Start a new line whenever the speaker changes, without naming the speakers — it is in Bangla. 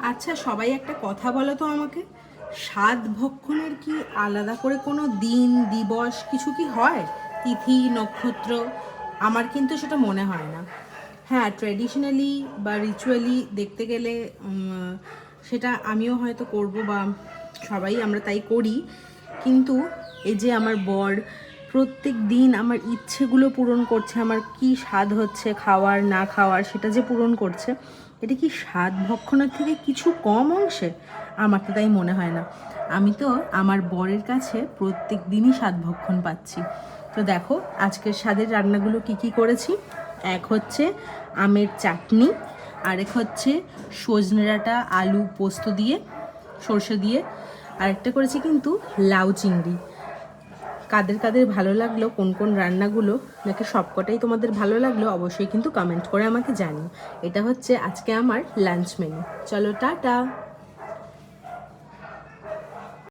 আচ্ছা, সবাই একটা কথা বলো তো আমাকে, স্বাদ ভক্ষণের কি আলাদা করে কোনো দিন দিবস কিছু কি হয়? তিথি নক্ষত্র? আমার কিন্তু সেটা মনে হয় না। হ্যাঁ, ট্র্যাডিশনালি বা রিচুয়ালি দেখতে গেলে সেটা আমিও হয়তো করব, বা সবাই আমরা তাই করি। কিন্তু এই যে আমার বর প্রত্যেক দিন আমার ইচ্ছেগুলো পূরণ করছে, আমার কি স্বাদ হচ্ছে খাওয়ার না খাওয়ার সেটা যে পূরণ করছে, এটা কি স্বাদ ভক্ষণের থেকে কিছু কম অংশে? আমার তো তাই মনে হয় না। আমি তো আমার বরের কাছে প্রত্যেক দিনই স্বাদ ভক্ষণ পাচ্ছি। তো দেখো আজকের স্বাদের রান্নাগুলো কি কি করেছি। এক হচ্ছে আমের চাটনি, আরেক হচ্ছে সজনে ডাঁটা আলু পোস্ত দিয়ে, সর্ষে দিয়ে, আরেকটা করেছি কিন্তু লাউ চিংড়ি। কাদের কাদের ভালো লাগলো কোন কোন রান্নাগুলো, নাকি সবকটাই তোমাদের ভালো লাগলো, অবশ্যই কিন্তু কমেন্ট করে আমাকে জানিও। এটা হচ্ছে আজকে আমার লাঞ্চ মেনু। চলো টাটা।